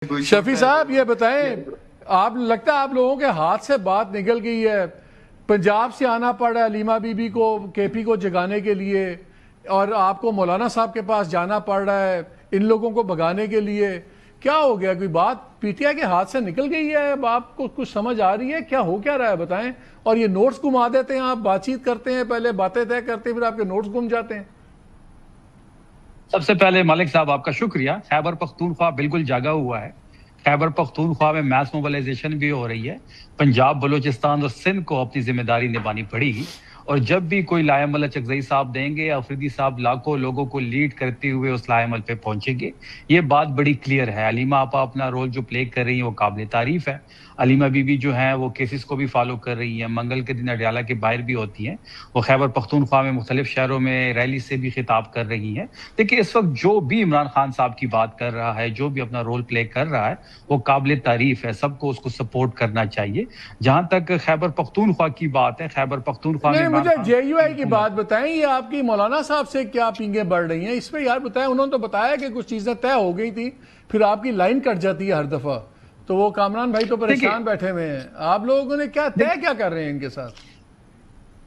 शफी साहब ये बताएं, आप लगता है आप लोगों के हाथ से बात निकल गई है। पंजाब से आना पड़ रहा है अलीमा बीबी को केपी को जगाने के लिए, और आपको मौलाना साहब के पास जाना पड़ रहा है इन लोगों को भगाने के लिए। क्या हो गया? कोई बात पीटीआई के हाथ से निकल गई है? अब आपको कुछ समझ आ रही है क्या हो क्या रहा है बताएं। और ये नोट्स गुमा देते हैं, आप बातचीत करते हैं, पहले बातें तय करते हैं, फिर आपके नोट्स गुम जाते हैं। सबसे पहले मालिक साहब आपका शुक्रिया। खैबर पख्तूनख्वा बिल्कुल जागा हुआ है। खैबर पख्तूनख्वा में मैस मोबिलाइजेशन भी हो रही है। पंजाब, बलूचिस्तान और सिंध को अपनी जिम्मेदारी निभानी पड़ेगी, और जब भी कोई लाएमल चकजई साहब देंगे, अफरीदी साहब लाखों लोगों को लीड करते हुए उस लाएमल पे पहुंचेंगे। ये बात बड़ी क्लियर है। अलीमा आपा अपना रोल जो प्ले कर रही है वो काबिल तारीफ है। अलीमा बीबी जो है वो केसेस को भी फॉलो कर रही है, मंगल के दिन अडियाला के बाहर भी होती हैं। वो खैबर पख्तूनख्वा में मुख्तलिफ शहरों में रैली से भी खिताब कर रही हैं। देखिए, इस वक्त जो भी इमरान खान साहब की बात कर रहा है, जो भी अपना रोल प्ले कर रहा है, वो काबिल तारीफ है। सबको उसको सपोर्ट करना चाहिए। जहां तक खैबर पख्तूनख्वा की बात है, खैबर पख्तूनख्वा में मुझे जेयूआई की बात बताएं, ये आपकी मौलाना साहब से क्या पींगे बढ़ रही हैं इस पे यार बताएं। उन्होंने तो बताया कि कुछ चीजें तय हो गई थी, फिर आपकी लाइन कट जाती है हर दफा। तो वो कामरान भाई तो परेशान बैठे हुए हैं। आप लोगों ने क्या तय क्या कर रहे हैं इनके साथ?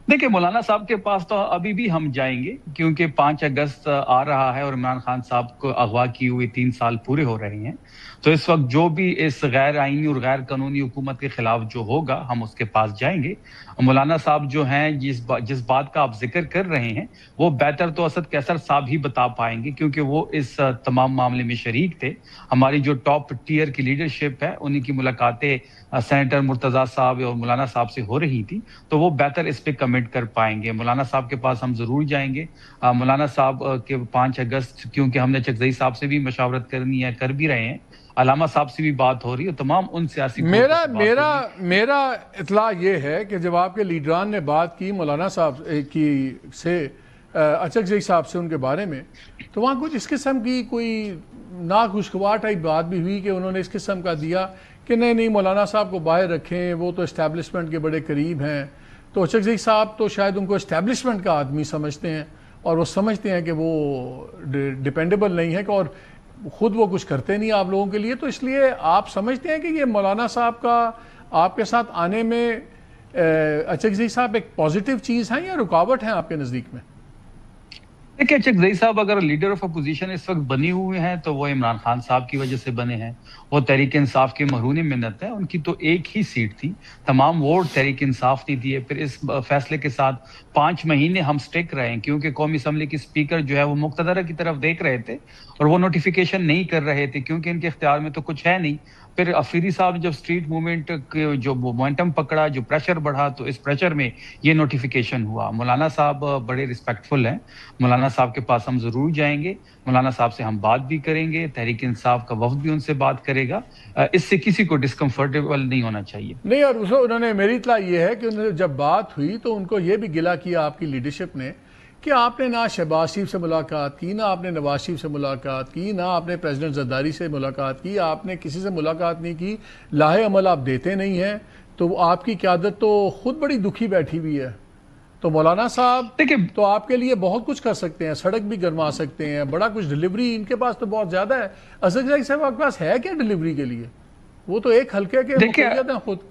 देखिए, मौलाना साहब के पास तो अभी भी हम जाएंगे, क्योंकि 5 अगस्त आ रहा है और इमरान खान साहब को अगवा की हुई 3 साल पूरे हो रहे हैं। तो इस वक्त जो भी इस गैर आईनी और गैर कानूनी हुकूमत के खिलाफ जो होगा, हम उसके पास जाएंगे। मौलाना साहब जो हैं, जिस बात का आप जिक्र कर रहे हैं, वो बेहतर तो असद कैसर साहब ही बता पाएंगे, क्योंकि वो इस तमाम मामले में शरीक थे। हमारी जो टॉप टियर की लीडरशिप है, उन्हीं की मुलाकातें सेनेटर मुर्तजा साहब और मौलाना साहब से हो रही थी, तो वो बेहतर इस पे कमेंट कर पाएंगे। मौलाना साहब के पास हम जरूर जाएंगे। मौलाना साहब के 5 अगस्त, क्योंकि हमने चकजई साहब से भी मशावरत करनी है, कर भी रहे हैं, अलामा साहब से भी बात हो रही है, तमाम उन सियासी मेरा इतला ये है कि जब आपके लीडरान ने बात की मौलाना साहब की से अचकजई साहब से उनके बारे में, तो वहाँ कुछ इस किस्म की कोई नाखुशगवार टाइप बात भी हुई कि उन्होंने इस किस्म का दिया कि नहीं मौलाना साहब को बाहर रखें, वो तो इस्टेब्लिशमेंट के बड़े करीब हैं। तो अचकजई साहब तो शायद उनको इस्टेब्लिशमेंट का आदमी समझते हैं, और वो समझते हैं कि वो डिपेंडेबल नहीं है, और खुद वो कुछ करते नहीं आप लोगों के लिए। तो इसलिए आप समझते हैं कि ये मौलाना साहब का आपके साथ आने में अचकजई साहब एक पॉजिटिव चीज़ है या रुकावट है आपके नज़दीक में? देखिए, चकजई साहब अगर लीडर ऑफ अपोजिशन इस वक्त बने हुए हैं, तो वो इमरान खान साहब की वजह से बने हैं। वो तहरीक इंसाफ के महरूनी मिन्नत है। उनकी तो एक ही सीट थी, तमाम वोट तहरीक इंसाफ ने दिए। फिर इस फैसले के साथ 5 महीने हम स्टिक रहे, क्योंकि कौमी असम्बली की स्पीकर जो है वो मुक्तदर की तरफ देख रहे थे और वो नोटिफिकेशन नहीं कर रहे थे, क्योंकि इनके इख्तियार में तो कुछ है नहीं। फिर अफरीदी साहब जब स्ट्रीट मूवमेंट जो मोमेंटम पकड़ा, जो प्रेशर बढ़ा, तो इस प्रेशर में ये नोटिफिकेशन हुआ। मौलाना साहब बड़े रिस्पेक्टफुल हैं। मौलाना साहब के पास हम जरूर जाएंगे। मौलाना साहब से हम बात भी करेंगे, तहरीक इंसाफ का वफ्द भी उनसे बात करेगा। इससे किसी को डिस्कम्फर्टेबल नहीं होना चाहिए। नहीं, और उन्होंने, मेरी इतला ये है कि जब बात हुई तो उनको ये भी गिला किया आपकी लीडरशिप ने कि आपने ना शहबाज शरीफ से मुलाकात की, ना आपने नवाज शरीफ से मुलाकात की, ना आपने प्रेसिडेंट जरदारी से मुलाकात की, आपने किसी से मुलाकात नहीं की। लाहे अमल आप देते नहीं हैं, तो आपकी क़यादत तो खुद बड़ी दुखी बैठी हुई है। तो मौलाना साहब देखिए, तो आपके लिए बहुत कुछ कर सकते हैं, सड़क भी गरमा सकते हैं, बड़ा कुछ डिलीवरी इनके पास तो बहुत ज़्यादा है। असद साहब आपके पास है क्या डिलीवरी के लिए? वो तो एक हल्के के मुखियत हैं खुद।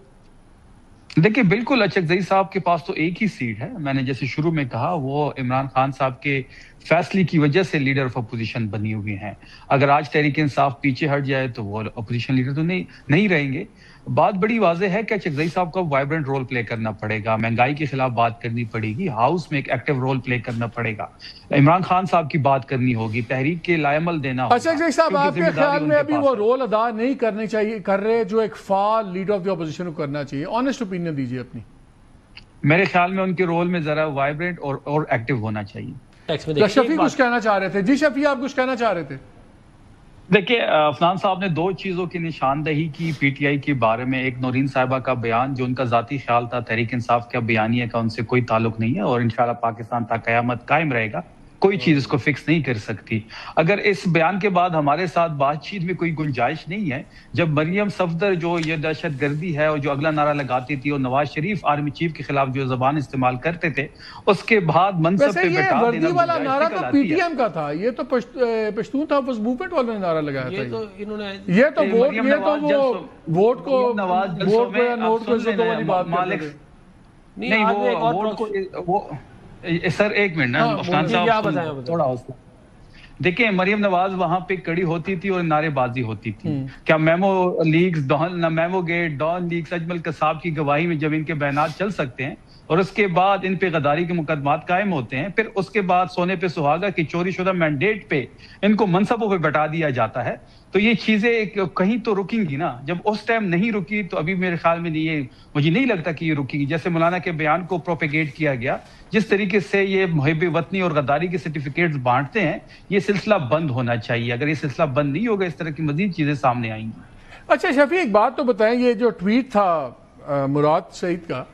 देखिए, बिल्कुल अचकजई साहब के पास तो एक ही सीट है। मैंने जैसे शुरू में कहा, वो इमरान खान साहब के फैसले की वजह से लीडर ऑफ अपोजिशन बनी हुई हैं। अगर आज तहरीक इंसाफ पीछे हट जाए तो वो अपोजिशन लीडर तो नहीं रहेंगे। बात बड़ी वाज़ेह है कि अचकजई साहब को वाइब्रेंट रोल प्ले करना पड़ेगा, महंगाई के खिलाफ बात करनी पड़ेगी, हाउस में एक एक्टिव रोल प्ले करना पड़ेगा, इमरान खान साहब की बात करनी होगी, तहरीक के लायमल देना होगा। अचकजई साहब आपके ख्याल में अभी वो रोल अदा नहीं करने चाहिए, कर रहे जो एक फाल लीडर ऑफ द अपोजिशन को करना चाहिए? ऑनेस्ट ओपिनियन दीजिए अपनी। मेरे ख्याल में उनके रोल में जरा वाइब्रेंट और एक्टिव होना चाहिए। शफी कुछ कहना चाह रहे थे। जी शफी, आप कुछ कहना चाह रहे थे? देखिए, अफनान साहब ने 2 चीजों की निशानदही की पीटीआई के बारे में। एक नौरीन साहिबा का बयान, जो उनका जाती ख्याल था, तहरीक इंसाफ का बयानिया का उनसे कोई ताल्लुक नहीं है, और इंशाल्लाह पाकिस्तान तक कयामत कायम रहेगा। کوئی چیز اس کو فکس نہیں کر سکتی. اگر اس بیان کے بعد ہمارے ساتھ بات چیت میں کوئی گنجائش نہیں ہے، جب مریم صفدر جو یہ دہشت گردی ہے اور جو اگلا نعرہ لگاتی تھی اور نواز شریف آرمی چیف کے خلاف جو زبان استعمال کرتے تھے، اس کے بعد منصب پہ بٹھا دینا وردی والا نعرہ تو پی ٹی ایم کا تھا، یہ تو پشتون تحفظ موومنٹ والوں نے نعرہ لگایا تھا. یہ تو ووٹ کو نوٹ کو عزت والی بات کرتے تھے. سر ایک منٹ نا افغان صاحب تھوڑا حوصلہ. دیکھیں مریم نواز وہاں پہ کڑی ہوتی تھی اور نعرے بازی ہوتی تھی. کیا memo leaks memo gate Dawn leaks Ajmal Kasab کی گواہی میں جب ان کے بیانات چل سکتے ہیں اور اس کے بعد ان پہ غداری کے مقدمات قائم ہوتے ہیں، پھر اس کے بعد سونے پہ سہاگا کی چوری شدہ مینڈیٹ پہ ان کو منصبوں پہ بٹا دیا جاتا ہے، تو یہ چیزیں کہیں تو رکیں گی نا. جب اس ٹائم نہیں رکی تو ابھی میرے خیال میں مجھے نہیں لگتا کہ یہ رکے گی. جیسے مولانا کے بیان کو پروپیگیٹ کیا گیا، جس طریقے سے یہ محب وطنی اور غداری کے سرٹیفکیٹس بانٹتے ہیں، یہ سلسلہ بند ہونا چاہیے. اگر یہ سلسلہ بند نہیں ہوگا اس طرح کی مزید چیزیں سامنے آئیں گی. اچھا شفیع، ایک بات تو بتائیں، یہ جو ٹویٹ تھا مراد سعید کا،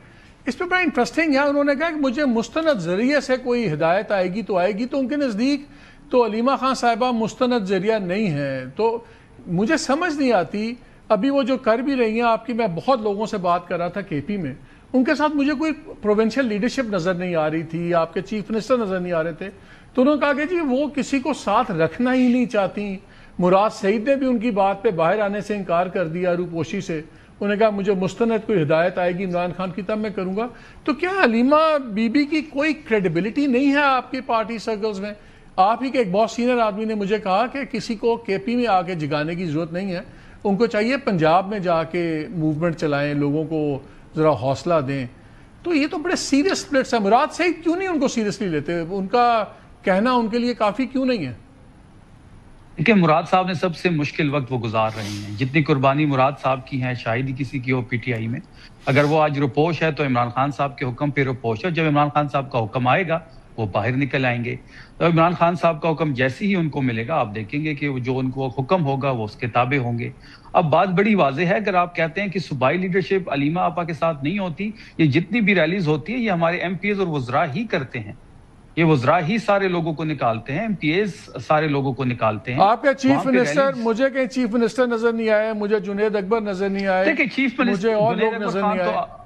اس پہ بڑا انٹرسٹنگ ہے. انہوں نے کہا کہ مجھے مستند ذریعے سے کوئی ہدایت آئے گی تو ان کے نزدیک تو علیمہ خان صاحبہ مستند ذریعہ نہیں ہے. تو مجھے سمجھ نہیں آتی، ابھی وہ جو کر بھی رہی ہیں آپ کی، میں بہت لوگوں سے بات کر رہا تھا کے پی میں، ان کے ساتھ مجھے کوئی پروونشل لیڈرشپ نظر نہیں آ رہی تھی، آپ کے چیف منسٹر نظر نہیں آ رہے تھے. تو انہوں نے کہا کہ جی وہ کسی کو ساتھ رکھنا ہی نہیں چاہتی. مراد سعید نے بھی ان کی بات پہ باہر آنے سے انکار کر دیا روپوشی سے. انہوں نے کہا مجھے مستند کوئی ہدایت آئے گی عمران خان کی تب میں کروں گا. تو کیا حلیمہ بی بی کی کوئی کریڈیبلٹی نہیں ہے آپ کی پارٹی سرکلز میں؟ آپ ہی کے ایک بہت سینئر آدمی نے مجھے کہا کہ کسی کو کے پی میں آ کے جگانے کی ضرورت نہیں ہے، ان کو چاہیے پنجاب میں جا کے موومنٹ چلائیں، لوگوں کو ذرا حوصلہ دیں. تو یہ تو بڑے سیریس سپلٹس ہیں. مراد سعید کیوں نہیں ان کو سیریسلی لیتے؟ ان کا کہنا ان کے لیے کافی کیوں نہیں ہے؟ کہ مراد صاحب نے سب سے مشکل وقت وہ گزار رہے ہیں. جتنی قربانی مراد صاحب کی ہیں شاید ہی کسی کی ہو پی ٹی آئی میں. اگر وہ آج روپوش ہے تو عمران خان صاحب کے حکم پہ روپوش ہے. جب عمران خان صاحب کا حکم آئے گا وہ باہر نکل آئیں گے. تو عمران خان صاحب کا حکم جیسے ہی ان کو ملے گا آپ دیکھیں گے کہ جو ان کو حکم ہوگا وہ اس کے تابع ہوں گے. اب بات بڑی واضح ہے، اگر آپ کہتے ہیں کہ صوبائی لیڈرشپ علیمہ آپا کے ساتھ نہیں ہوتی، یہ جتنی بھی ریلیز ہوتی ہے یہ ہمارے ایم پی ایز اور وزراء ہی کرتے ہیں. یہ وزراء ہی سارے لوگوں کو نکالتے ہیں، ایم پی ایز سارے لوگوں کو نکالتے ہیں. آپ کے چیف منسٹر، مجھے کہیں چیف منسٹر نظر نہیں آئے، مجھے جنید اکبر نظر نہیں آئے، دیکھیں چیف مجھے اور لوگ نظر نہیں آئے.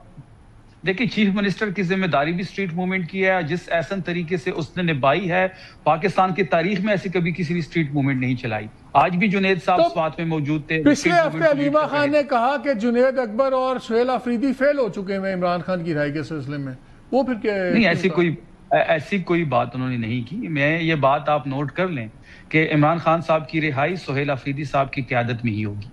دیکھیں چیف منسٹر کی ذمہ داری بھی اسٹریٹ موومنٹ کی ہے، جس احسن طریقے سے اس نے نبھائی ہے. پاکستان کی تاریخ میں ایسی کبھی کسی نے اسٹریٹ موومنٹ نہیں چلائی. آج بھی جنید صاحب سوات میں موجود تھے. پچھلے ہفتے علیمہ خان نے کہا کہ جنید اکبر اور سہیل آفریدی فیل ہو چکے ہیں عمران خان کی رہائی کے سلسلے میں. وہ پھر کیا نہیں، ایسی کوئی بات انہوں نے نہیں کی. میں یہ بات آپ نوٹ کر لیں کہ عمران خان صاحب کی رہائی سہیل آفریدی صاحب کی قیادت میں ہی ہوگی.